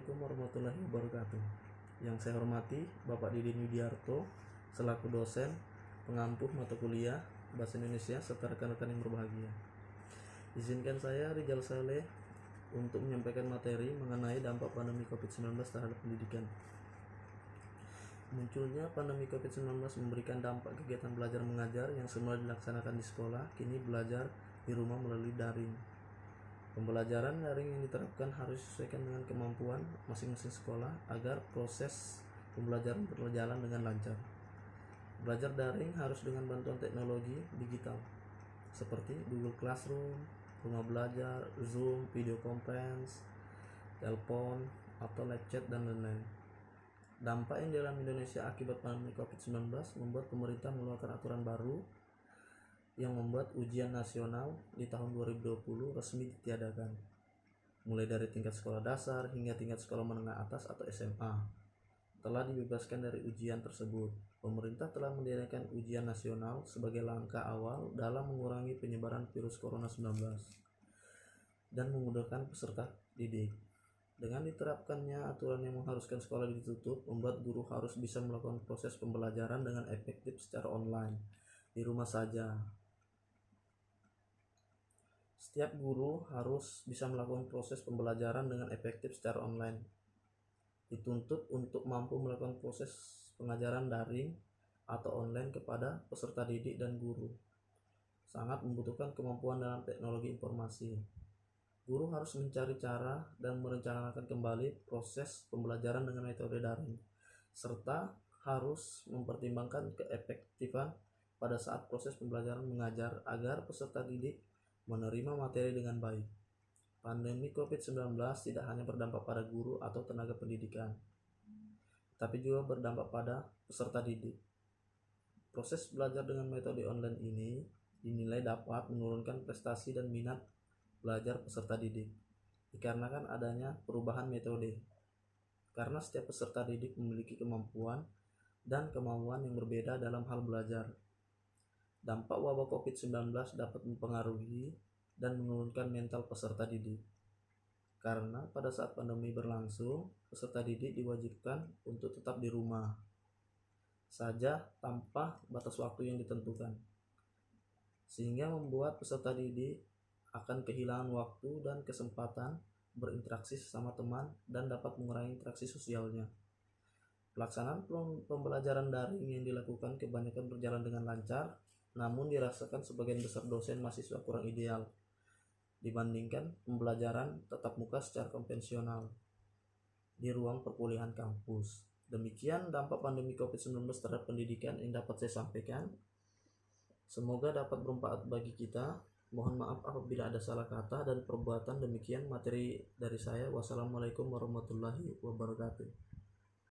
Assalamualaikum warahmatullahi wabarakatuh. Yang saya hormati Bapak Didin Widiarto selaku dosen pengampuh mata kuliah Bahasa Indonesia serta rekan-rekan yang berbahagia. Izinkan saya Rizal Saleh untuk menyampaikan materi mengenai dampak pandemi COVID-19 terhadap pendidikan. Munculnya pandemi COVID-19 memberikan dampak kegiatan belajar mengajar yang semula dilaksanakan di sekolah, kini belajar di rumah melalui daring. Pembelajaran daring yang diterapkan harus disesuaikan dengan kemampuan masing-masing sekolah agar proses pembelajaran berjalan dengan lancar. Belajar daring harus dengan bantuan teknologi digital seperti Google Classroom, Rumah Belajar, Zoom, video conference, telepon, atau live chat, dan lain-lain. Dampak yang dialami Indonesia akibat pandemi COVID-19 membuat pemerintah mengeluarkan aturan baru yang membuat ujian nasional di tahun 2020 resmi ditiadakan, mulai dari tingkat sekolah dasar hingga tingkat sekolah menengah atas atau SMA. Telah dibebaskan dari ujian tersebut. Pemerintah telah meniadakan ujian nasional sebagai langkah awal dalam mengurangi penyebaran virus corona 19 dan memudahkan peserta didik. Dengan diterapkannya aturan yang mengharuskan sekolah ditutup, membuat guru harus bisa melakukan proses pembelajaran dengan efektif secara online di rumah saja. Setiap guru harus bisa melakukan proses pembelajaran dengan efektif secara online. Dituntut untuk mampu melakukan proses pengajaran daring atau online kepada peserta didik dan guru. Sangat membutuhkan kemampuan dalam teknologi informasi. Guru harus mencari cara dan merencanakan kembali proses pembelajaran dengan metode daring, serta harus mempertimbangkan keefektifan pada saat proses pembelajaran mengajar agar peserta didik menerima materi dengan baik. Pandemi COVID-19 tidak hanya berdampak pada guru atau tenaga pendidikan, tapi juga berdampak pada peserta didik. Proses belajar dengan metode online ini dinilai dapat menurunkan prestasi dan minat belajar peserta didik, dikarenakan adanya perubahan metode. Karena setiap peserta didik memiliki kemampuan dan kemauan yang berbeda dalam hal belajar. Dampak wabah COVID-19 dapat mempengaruhi dan menurunkan mental peserta didik. Karena pada saat pandemi berlangsung, peserta didik diwajibkan untuk tetap di rumah saja tanpa batas waktu yang ditentukan, sehingga membuat peserta didik akan kehilangan waktu dan kesempatan berinteraksi sesama teman dan dapat mengurangi interaksi sosialnya. Pelaksanaan pembelajaran daring yang dilakukan kebanyakan berjalan dengan lancar, namun dirasakan sebagian besar dosen mahasiswa kurang ideal dibandingkan pembelajaran tatap muka secara konvensional di ruang perkuliahan kampus. Demikian dampak pandemi COVID-19 terhadap pendidikan yang dapat saya sampaikan. Semoga dapat bermanfaat bagi kita. Mohon maaf apabila ada salah kata dan perbuatan. Demikian materi dari saya. Wassalamualaikum warahmatullahi wabarakatuh.